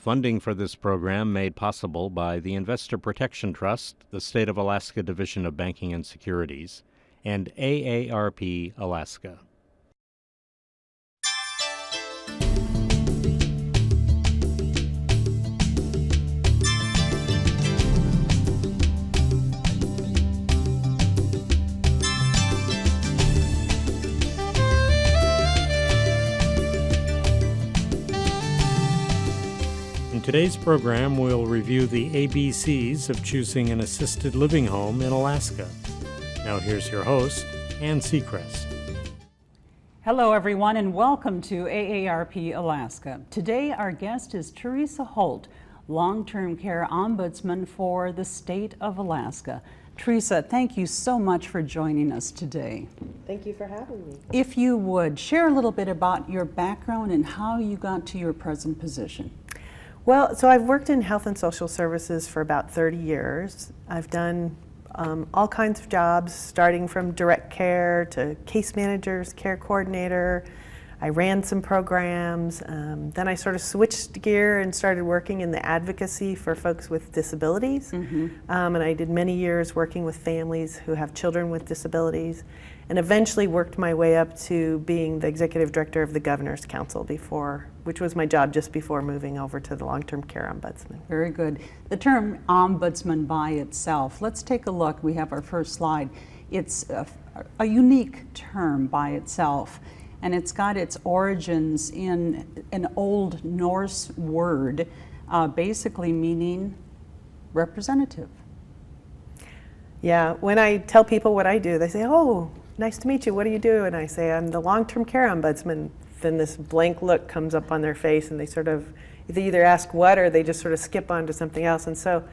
Funding for this program made possible by the Investor Protection Trust, the State of Alaska Division of Banking and Securities, and AARP Alaska. In today's program, we'll review the ABCs of choosing an assisted living home in Alaska. Now here's your host, Ann Secrest. Hello everyone and welcome to AARP Alaska. Today our guest is Teresa Holt, Long Term Care Ombudsman for the state of Alaska. Teresa, thank you so much for joining us today. Thank you for having me. If you would, share a little bit about your background and how you got to your present position. Well, so I've worked in health and social services for about 30 years. I've done all kinds of jobs, starting from direct care to case managers, care coordinator. I ran some programs. Then I sort of switched gear and started working in the advocacy for folks with disabilities. And I did many years working with families who have children with disabilities, and eventually worked my way up to being the executive director of the Governor's Council which was my job just before moving over to the Long Term Care Ombudsman. Very good. The term ombudsman by itself, let's take a look. We have our first slide. It's a unique term by itself, and it's got its origins in an old Norse word, basically meaning representative. Yeah, when I tell people what I do, they say, "Oh, nice to meet you. What do you do?" And I say, "I'm the Long Term Care Ombudsman." Then this blank look comes up on their face, and they either ask what, or they just sort of skip on to something else. And so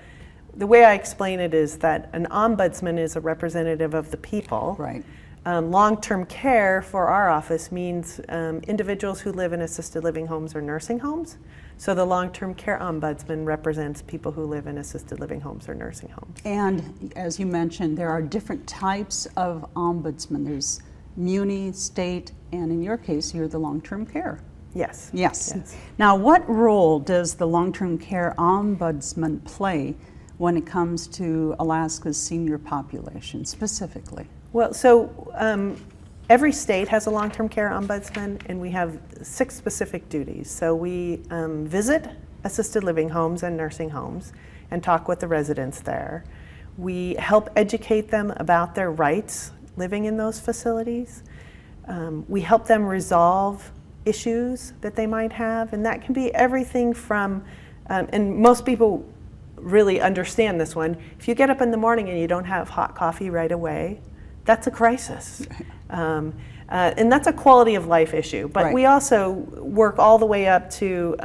the way I explain it is that an ombudsman is a representative of the people. Right. Long-term care for our office means individuals who live in assisted living homes or nursing homes. So the Long-Term Care Ombudsman represents people who live in assisted living homes or nursing homes. And as you mentioned, there are different types of ombudsman. There's muni, state, and in your case, you're the long-term care. Yes. Yes. Now, what role does the long-term care ombudsman play when it comes to Alaska's senior population specifically? Well, so every state has a long-term care ombudsman, and we have 6 specific duties. So we visit assisted living homes and nursing homes and talk with the residents there. We help educate them about their rights living in those facilities. We help them resolve issues that they might have, and that can be everything from, and most people really understand this one, if you get up in the morning and you don't have hot coffee right away, that's a crisis. And that's a quality of life issue. But Right. we also work all the way up to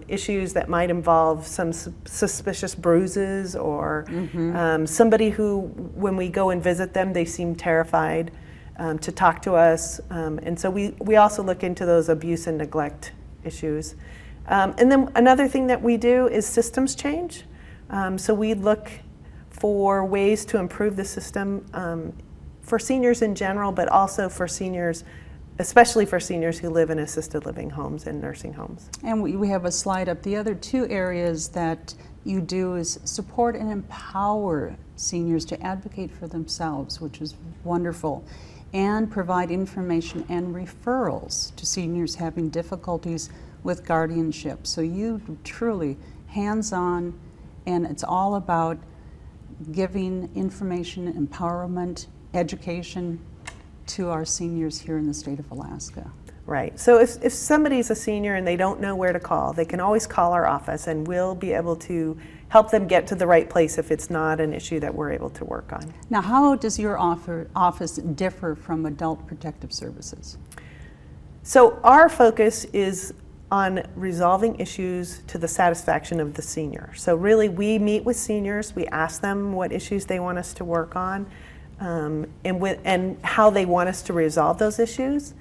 issues that might involve some suspicious bruises or somebody who, when we go and visit them, they seem terrified to talk to us. And so we also look into those abuse and neglect issues. And then another thing that we do is systems change. So we look for ways to improve the system for seniors in general, but also for seniors, especially for seniors who live in assisted living homes and nursing homes. And we have a slide up. The other 2 areas that you do is support and empower seniors to advocate for themselves, which is wonderful, and provide information and referrals to seniors having difficulties with guardianship. So you truly hands-on, and it's all about giving information, empowerment, education to our seniors here in the state of Alaska. Right. So if somebody's a senior and they don't know where to call, they can always call our office, and we'll be able to help them get to the right place if it's not an issue that we're able to work on. Now, how does your office differ from adult protective services? So our focus is on resolving issues to the satisfaction of the senior. So really, we meet with seniors, we ask them what issues they want us to work on, and how they want us to resolve those issues.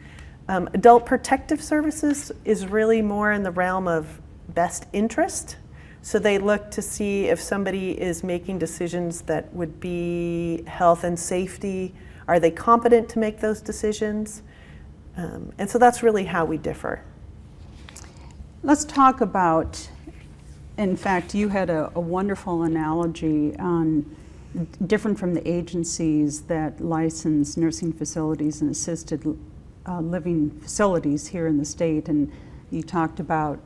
Adult protective services is really more in the realm of best interest. So they look to see if somebody is making decisions that would be health and safety. Are they competent to make those decisions? And so that's really how we differ. Let's talk about In fact, you had a wonderful analogy on different from the agencies that license nursing facilities and assisted living facilities here in the state, and you talked about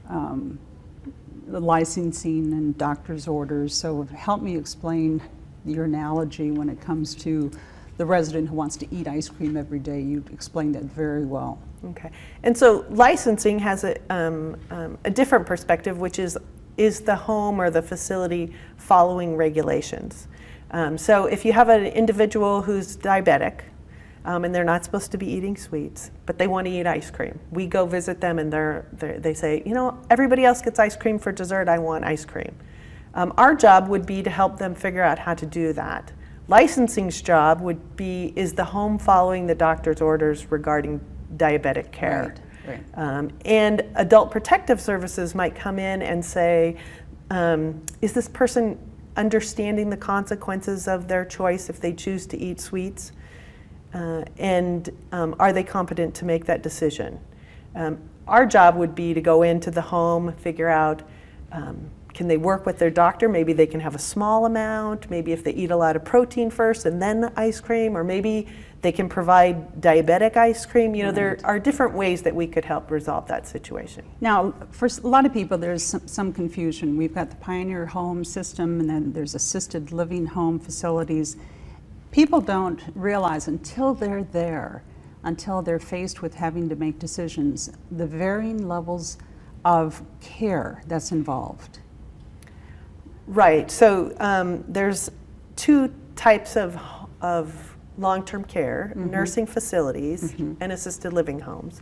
the licensing and doctor's orders. So help me explain your analogy when it comes to the resident who wants to eat ice cream every day. You explained that very well. Okay, and so licensing has a different perspective, which is the home or the facility following regulations? So if you have an individual who's diabetic and they're not supposed to be eating sweets, but they want to eat ice cream, we go visit them and they say, you know, everybody else gets ice cream for dessert, I want ice cream. Our job would be to help them figure out how to do that. Licensing's job is the home following the doctor's orders regarding diabetic care. Right. And adult protective services might come in and say, is this person understanding the consequences of their choice if they choose to eat sweets? And are they competent to make that decision? Our job would be to go into the home, figure out, can they work with their doctor? Maybe they can have a small amount. Maybe if they eat a lot of protein first and then ice cream, or maybe they can provide diabetic ice cream. You know, there are different ways that we could help resolve that situation. Now, for a lot of people, there's some confusion. We've got the Pioneer Home system, and then there's assisted living home facilities. People don't realize until they're there, until they're faced with having to make decisions, the varying levels of care that's involved. Right. So there's two types of long-term care, nursing facilities and assisted living homes.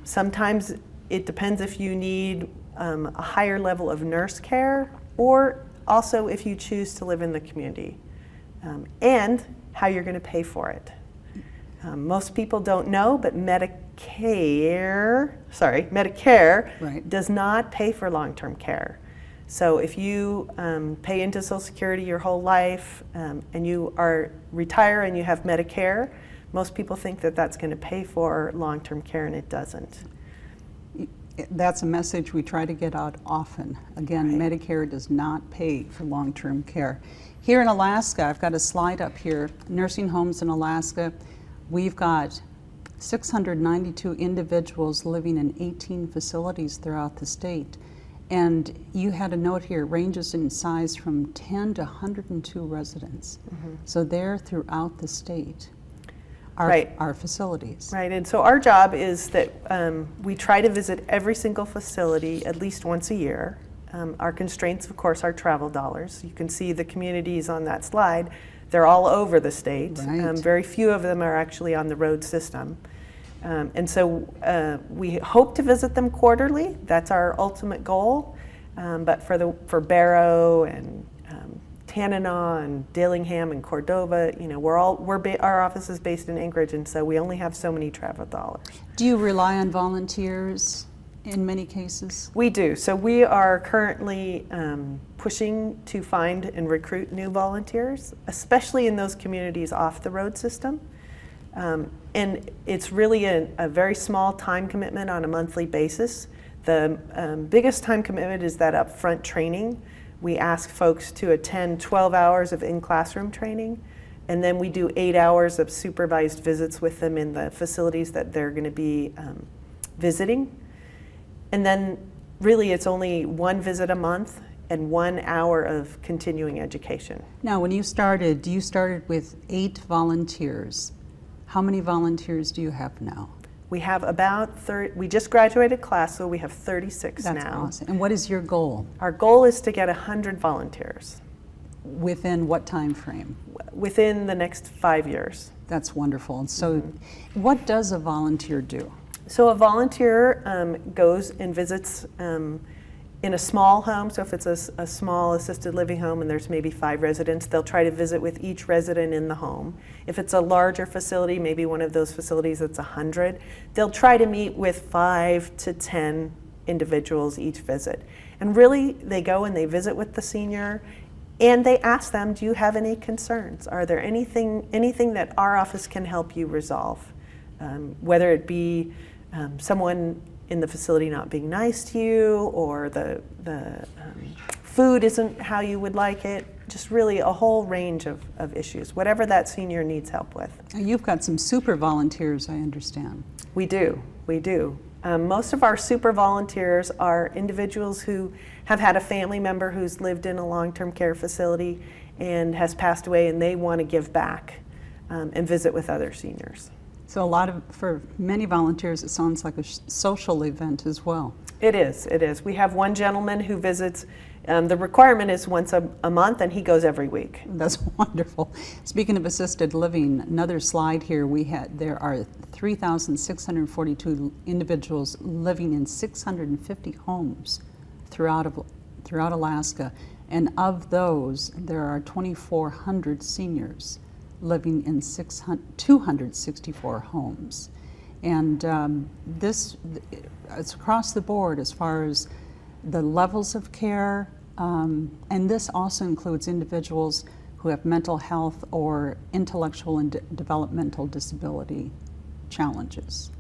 Sometimes it depends if you need a higher level of nurse care, or also if you choose to live in the community, and how you're going to pay for it. Most people don't know, but Medicare does not pay for long-term care. So if you pay into Social Security your whole life and you retire and you have Medicare, most people think that that's going to pay for long-term care, and it doesn't. That's a message we try to get out often. Again, right. Medicare does not pay for long-term care. Here in Alaska, I've got a slide up here, nursing homes in Alaska. We've got 692 individuals living in 18 facilities throughout the state. And you had a note here, ranges in size from 10 to 102 residents. So they're throughout the state, our facilities. Right, and so our job is that we try to visit every single facility at least once a year. Our constraints, of course, are travel dollars. You can see the communities on that slide. They're all over the state. Right. Very few of them are actually on the road system. And so we hope to visit them quarterly. That's our ultimate goal. But for Barrow and Tanana and Dillingham and Cordova, you know, our office is based in Anchorage, and so we only have so many travel dollars. Do you rely on volunteers in many cases? We do. So we are currently pushing to find and recruit new volunteers, especially in those communities off the road system. And it's really a very small time commitment on a monthly basis. The biggest time commitment is that upfront training. We ask folks to attend 12 hours of in-classroom training, and then we do 8 hours of supervised visits with them in the facilities that they're going to be visiting. And then really it's only one visit a month and 1 hour of continuing education. Now, when you started with 8 volunteers. How many volunteers do you have now? We have about 30, we just graduated class, so we have 36 now. That's awesome. And what is your goal? Our goal is to get 100 volunteers. Within what time frame? Within the next 5 years. That's wonderful. And so what does a volunteer do? So a volunteer goes and visits in a small home. So if it's a small assisted living home and there's maybe 5 residents, they'll try to visit with each resident in the home. If it's a larger facility, maybe one of those facilities that's 100, they'll try to meet with 5 to 10 individuals each visit. And really, they go and they visit with the senior, and they ask them, do you have any concerns? Are there anything that our office can help you resolve? Whether it be someone in the facility not being nice to you, or the food isn't how you would like it. Just really a whole range of issues, whatever that senior needs help with. You've got some super volunteers, I understand. We do. Most of our super volunteers are individuals who have had a family member who's lived in a long-term care facility and has passed away, and they want to give back and visit with other seniors. So for many volunteers, it sounds like a social event as well. It is. We have one gentleman who visits, the requirement is once a month, and he goes every week. That's wonderful. Speaking of assisted living, another slide here, there are 3,642 individuals living in 650 homes throughout Alaska, and of those, there are 2,400 seniors living in 264 homes. And this it's across the board as far as the levels of care, and this also includes individuals who have mental health or intellectual and developmental disability challenges.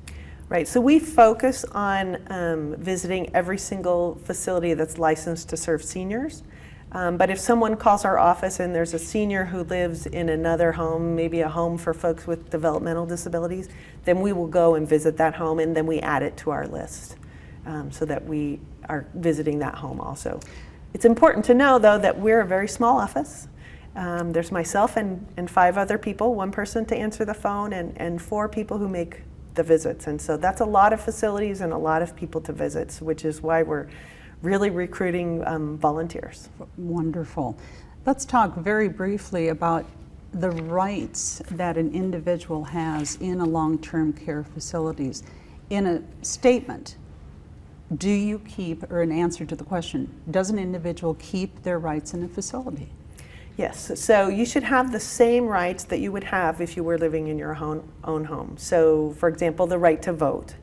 Right, so we focus on visiting every single facility that's licensed to serve seniors. But if someone calls our office and there's a senior who lives in another home, maybe a home for folks with developmental disabilities, then we will go and visit that home, and then we add it to our list so that we are visiting that home also. It's important to know, though, that we're a very small office. There's myself and 5 other people, 1 person to answer the phone, and 4 people who make the visits. And so that's a lot of facilities and a lot of people to visit, which is why we're really recruiting volunteers. Wonderful. Let's talk very briefly about the rights that an individual has in a long-term care facilities. In a statement, do you keep, or an answer to the question, does an individual keep their rights in a facility? Yes, so you should have the same rights that you would have if you were living in your own home. So, for example, the right to vote.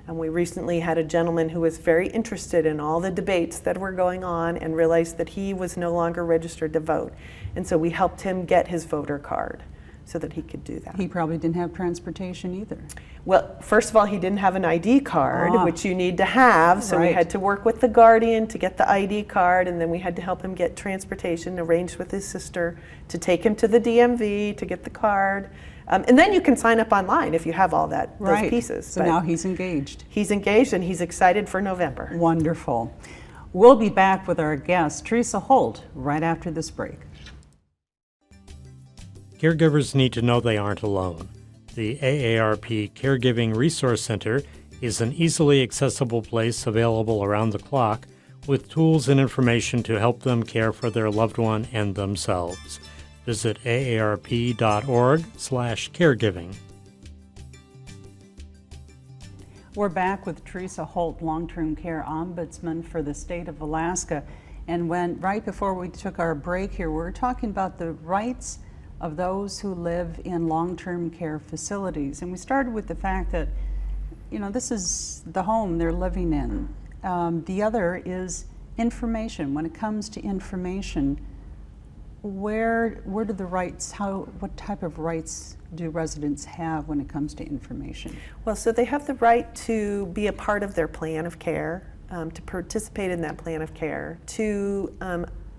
And we recently had a gentleman who was very interested in all the debates that were going on and realized that he was no longer registered to vote. And so we helped him get his voter card so that he could do that. He probably didn't have transportation either. Well, first of all, he didn't have an ID card, which you need to have, so right. We had to work with the guardian to get the ID card, and then we had to help him get transportation, arranged with his sister to take him to the DMV to get the card. And then you can sign up online if you have all those pieces. So now he's engaged. He's engaged, and he's excited for November. Wonderful. We'll be back with our guest, Teresa Holt, right after this break. Caregivers need to know they aren't alone. The AARP Caregiving Resource Center is an easily accessible place available around the clock with tools and information to help them care for their loved one and themselves. Visit aarp.org/caregiving. We're back with Teresa Holt, Long Term Care Ombudsman for the state of Alaska. And right before we took our break here, we were talking about the rights of those who live in long-term care facilities. And we started with the fact that, this is the home they're living in. The other is information. When it comes to information, where do the rights, what type of rights do residents have when it comes to information? Well, so they have the right to be a part of their plan of care, to participate in that plan of care, to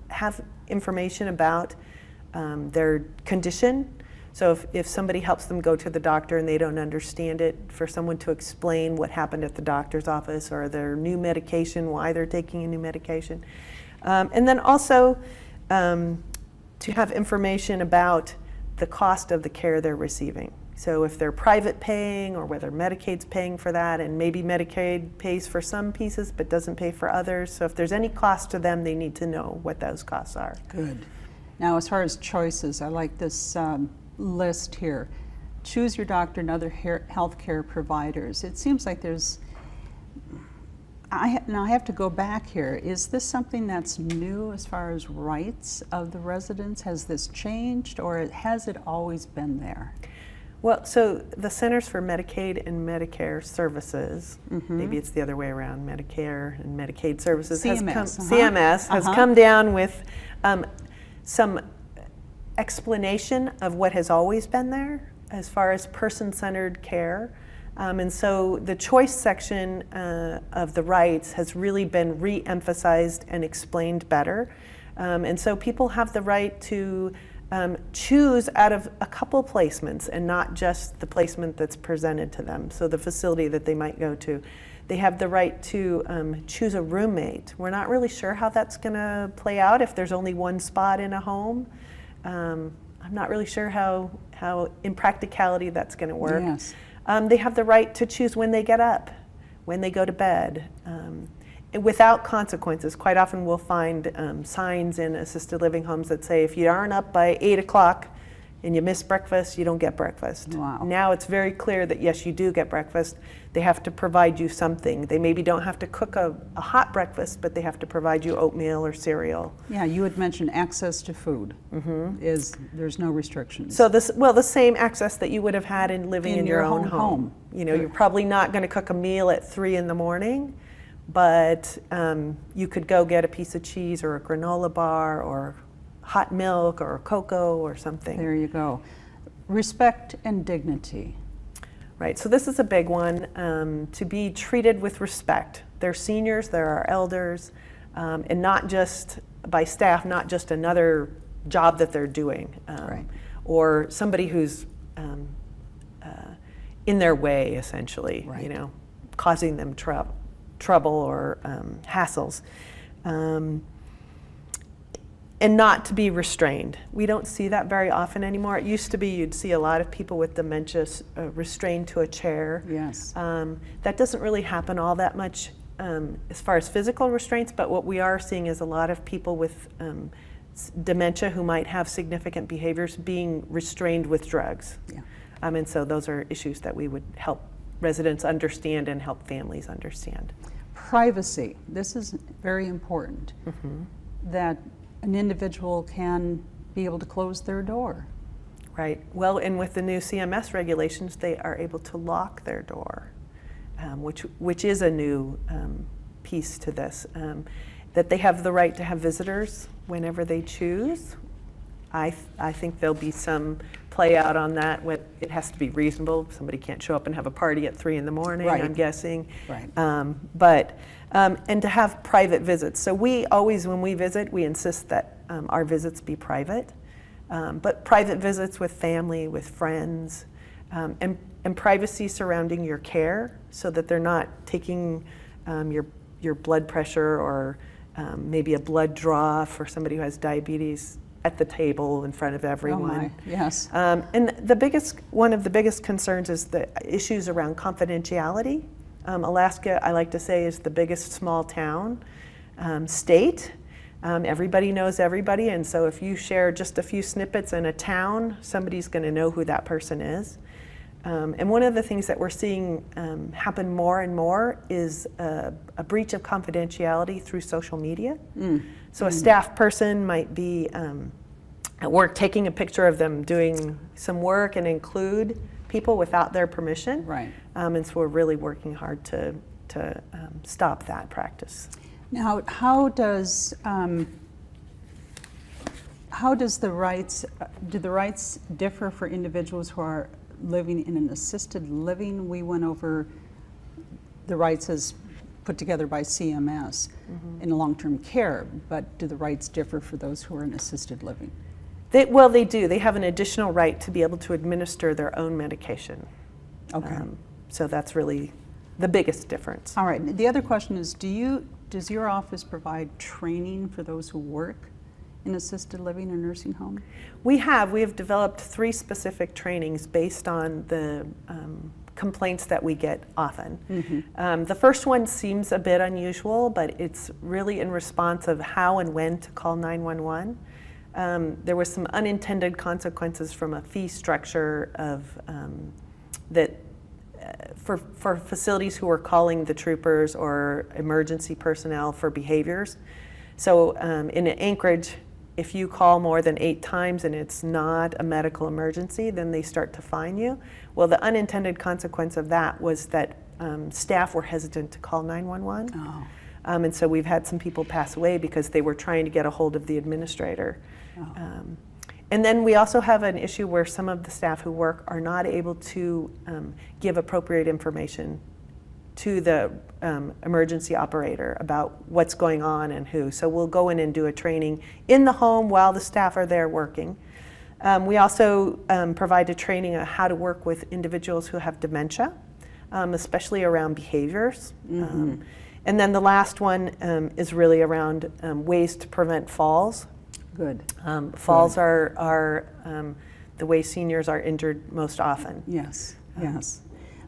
have information about their condition. So if somebody helps them go to the doctor and they don't understand it, for someone to explain what happened at the doctor's office or their new medication, why they're taking a new medication. And then also to have information about the cost of the care they're receiving. So if they're private paying or whether Medicaid's paying for that, and maybe Medicaid pays for some pieces but doesn't pay for others. So if there's any cost to them, they need to know what those costs are. Good. Now, as far as choices, I like this list here. Choose your doctor and other healthcare providers. It seems like there's, now I have to go back here. Is this something that's new as far as rights of the residents? Has this changed, or has it always been there? Well, so the Centers for Medicaid and Medicare Services, maybe it's the other way around, Medicare and Medicaid Services, CMS has come down with some explanation of what has always been there as far as person-centered care. And so the choice section of the rights has really been re-emphasized and explained better. And so people have the right to choose out of a couple placements and not just the placement that's presented to them. So the facility that they might go to. They have the right to choose a roommate. We're not really sure how that's going to play out if there's only one spot in a home. I'm not really sure how in practicality that's going to work. Yes. They have the right to choose when they get up, when they go to bed, without consequences. Quite often we'll find signs in assisted living homes that say if you aren't up by 8 o'clock and you miss breakfast, you don't get breakfast. Wow. Now it's very clear that yes, you do get breakfast. They have to provide you something. They maybe don't have to cook a hot breakfast, but they have to provide you oatmeal or cereal. Yeah, you had mentioned access to food. There's no restrictions. So the same access that you would have had in living in your own home. You know, you're probably not going to cook a meal at 3 in the morning, but you could go get a piece of cheese or a granola bar or hot milk or cocoa or something. There you go. Respect and dignity. Right, so this is a big one, to be treated with respect. They're seniors, they're our elders, and not just by staff, not just another job that they're doing, Right. or somebody who's in their way, essentially, Right. you know, causing them trouble or hassles. And not to be restrained. We don't see that very often anymore. It used to be you'd see a lot of people with dementia restrained to a chair. Yes. That doesn't really happen all that much as far as physical restraints, but what we are seeing is a lot of people with dementia who might have significant behaviors being restrained with drugs. Yeah. And so those are issues that we would help residents understand and help families understand. Privacy. This is very important. That an individual can be able to close their door. Right. Well, and with the new CMS regulations, they are able to lock their door, which is a new piece to this. That they have the right to have visitors whenever they choose. I think there'll be some play out on that. It has to be reasonable. Somebody can't show up and have a party at 3 in the morning, Right. I'm guessing. Right. And to have private visits. So we always, when we visit, we insist that our visits be private. But private visits with family, with friends, and privacy surrounding your care so that they're not taking your blood pressure or maybe a blood draw for somebody who has diabetes at the table in front of everyone. Oh my, yes. And one of the biggest concerns is the issues around confidentiality. Alaska, I like to say, is the biggest small town state. Everybody knows everybody, and so if you share just a few snippets in a town, somebody's going to know who that person is. And one of the things that we're seeing happen more and more is a breach of confidentiality through social media. So a staff person might be at work taking a picture of them doing some work and include people without their permission. Right. And so we're really working hard to stop that practice. Now, how does the rights, do the rights differ for individuals who are living in an assisted living? We went over the rights as put together by CMS in long-term care, but do the rights differ for those who are in assisted living? They do. They have an additional right to be able to administer their own medication. Okay. So that's really the biggest difference. All right. The other question is, does your office provide training for those who work in assisted living or nursing home? We have developed 3 specific trainings based on the complaints that we get often. The first one seems a bit unusual, but it's really in response of how and when to call 911. There was some unintended consequences from a fee structure of that for facilities who were calling the troopers or emergency personnel for behaviors. So in Anchorage, if you call more than 8 times and it's not a medical emergency, then they start to fine you. Well, the unintended consequence of that was that staff were hesitant to call 911. Oh. And so we've had some people pass away because they were trying to get a hold of the administrator. Oh. And then we also have an issue where some of the staff who work are not able to give appropriate information to the emergency operator about what's going on and who. So we'll go in and do a training in the home while the staff are there working. We also provide a training on how to work with individuals who have dementia, especially around behaviors. And then the last one is really around ways to prevent falls. Good. Falls are the way seniors are injured most often. Yes, yes.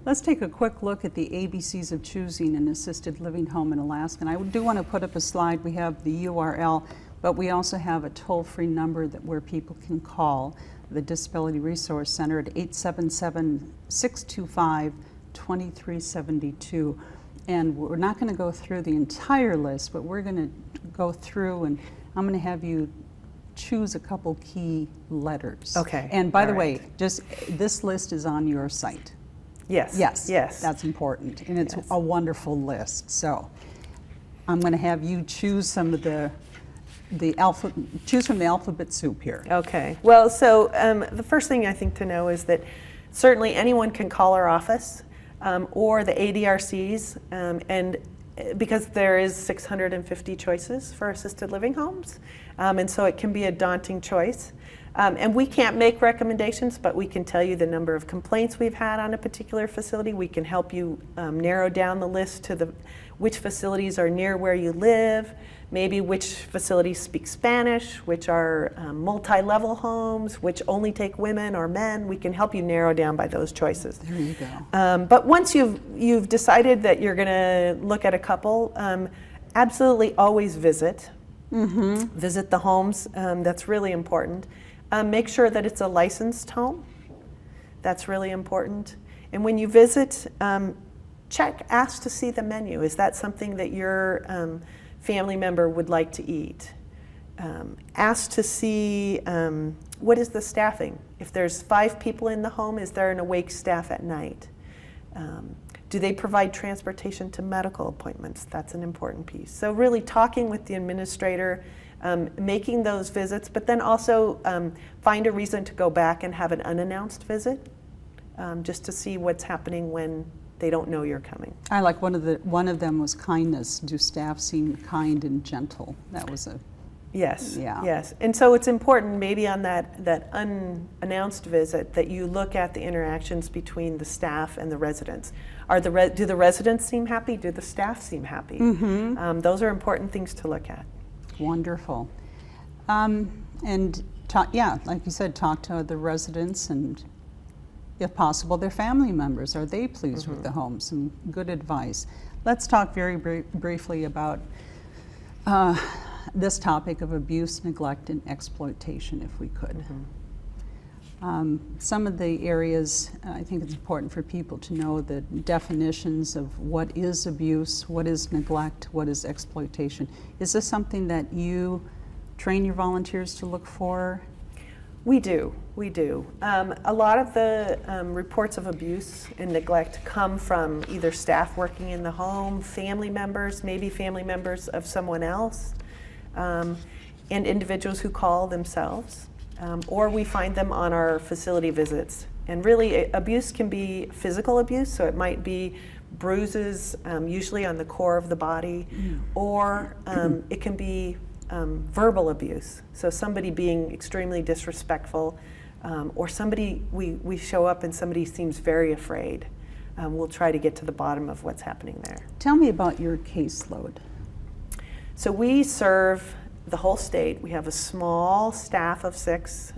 Let's take a quick look at the ABCs of choosing an assisted living home in Alaska. And I do want to put up a slide. We have the URL, but we also have a toll-free number where people can call the Disability Resource Center at 877-625-2372. And we're not going to go through the entire list, but we're going to go through, and I'm going to have you choose a couple key letters. Okay. And by the way, just this list is on your site. Yes. Yes. Yes. That's important, and it's a wonderful list. So I'm going to have you choose some of choose from the alphabet soup here. Okay. Well, so the first thing I think to know is that certainly anyone can call our office or the ADRCs, and because there is 650 choices for assisted living homes, and so it can be a daunting choice. And we can't make recommendations, but we can tell you the number of complaints we've had on a particular facility. We can help you narrow down the list to which facilities are near where you live, maybe which facilities speak Spanish, which are multi-level homes, which only take women or men. We can help you narrow down by those choices. There you go. But once you've decided that you're going to look at a couple, absolutely always visit. Visit the homes. That's really important. Make sure that it's a licensed home. That's really important. And when you visit, ask to see the menu. Is that something that your family member would like to eat? Ask to see what is the staffing. If there's 5 people in the home, is there an awake staff at night? Do they provide transportation to medical appointments? That's an important piece. So really talking with the administrator, making those visits, but then also find a reason to go back and have an unannounced visit, just to see what's happening when they don't know you're coming. I like one of them was kindness. Do staff seem kind and gentle? That was a Yes. Yeah. Yes. And so it's important maybe on that unannounced visit that you look at the interactions between the staff and the residents. Do the residents seem happy? Do the staff seem happy? Those are important things to look at. wonderful. And like you said, talk to the residents and, if possible, their family members. Are they pleased with the home? Some good advice. Let's talk very briefly about this topic of abuse, neglect, and exploitation, if we could. Some of the areas, I think it's important for people to know the definitions of what is abuse, what is neglect, what is exploitation. Is this something that you train your volunteers to look for? We do. A lot of the reports of abuse and neglect come from either staff working in the home, family members, maybe family members of someone else, and individuals who call themselves, or we find them on our facility visits. And really, abuse can be physical abuse, so it might be bruises, usually on the core of the body, or it can be verbal abuse, so somebody being extremely disrespectful, or somebody, we show up and somebody seems very afraid. We'll try to get to the bottom of what's happening there. Tell me about your caseload. So we serve the whole state. We have a small staff of 6,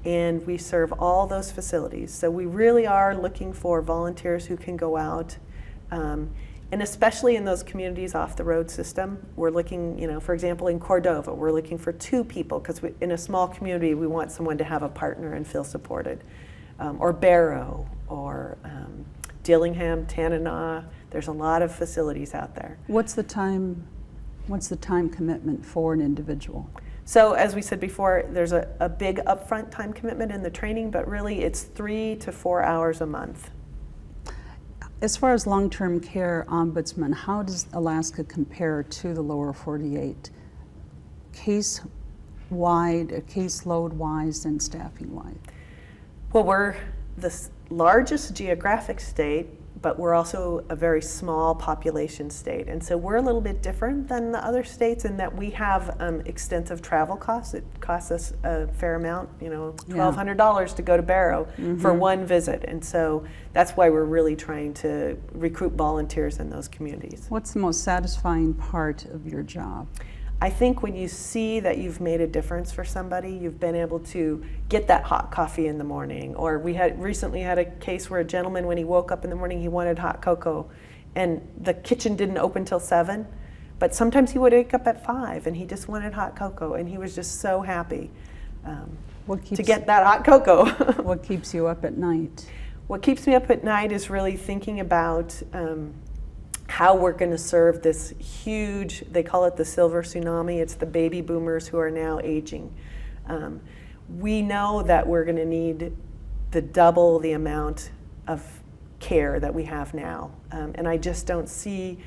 and we serve all those facilities. So we really are looking for volunteers who can go out, and especially in those communities off the road system. We're looking, for example, in Cordova, we're looking for 2 people, because in a small community, we want someone to have a partner and feel supported. Or Barrow, or Dillingham, Tanana. There's a lot of facilities out there. What's the time commitment for an individual? So as we said before, there's a big upfront time commitment in the training, but really it's 3 to 4 hours a month. As far as long-term care ombudsman, how does Alaska compare to the lower 48? Case wide, caseload-wise, and staffing-wise? Well, we're the largest geographic state, but we're also a very small population state. And so we're a little bit different than the other states in that we have extensive travel costs. It costs us a fair amount, $1,200 to go to Barrow for one visit. And so that's why we're really trying to recruit volunteers in those communities. What's the most satisfying part of your job? I think when you see that you've made a difference for somebody, you've been able to get that hot coffee in the morning. Or we had recently had a case where a gentleman, when he woke up in the morning, he wanted hot cocoa, and the kitchen didn't open till 7. But sometimes he would wake up at 5, and he just wanted hot cocoa, and he was just so happy to get that hot cocoa. What keeps you up at night? What keeps me up at night is really thinking about how we're going to serve this huge, they call it the silver tsunami. It's the baby boomers who are now aging. We know that we're going to need double the amount of care that we have now. And I just don't see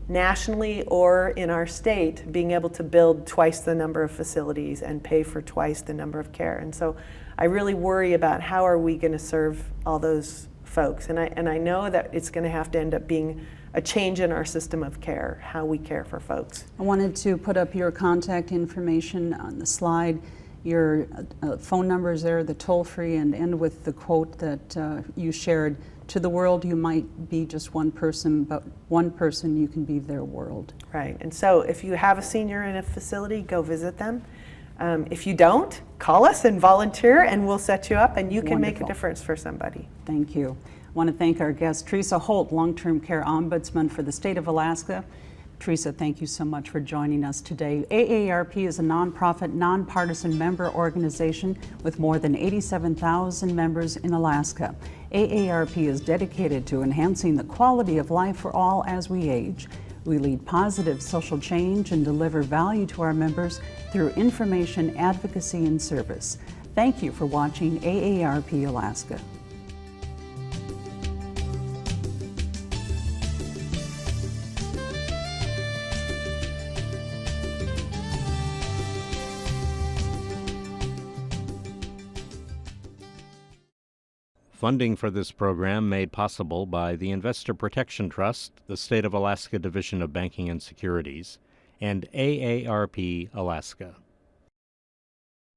nationally or in our state being able to build twice the number of facilities and pay for twice the number of care. And so I really worry about how are we going to serve all those folks. And I know that it's going to have to end up being a change in our system of care, how we care for folks. I wanted to put up your contact information on the slide. Your phone numbers there, the toll-free, and end with the quote that you shared. To the world, you might be just one person, but one person, you can be their world. Right, and so if you have a senior in a facility, go visit them. If you don't, call us and volunteer, and we'll set you up, and you can make a difference for somebody. Thank you. I want to thank our guest, Teresa Holt, Long Term Care Ombudsman for the state of Alaska. Teresa, thank you so much for joining us today. AARP is a nonprofit, nonpartisan member organization with more than 87,000 members in Alaska. AARP is dedicated to enhancing the quality of life for all as we age. We lead positive social change and deliver value to our members through information, advocacy, and service. Thank you for watching AARP Alaska. Funding for this program made possible by the Investor Protection Trust, the State of Alaska Division of Banking and Securities, and AARP Alaska.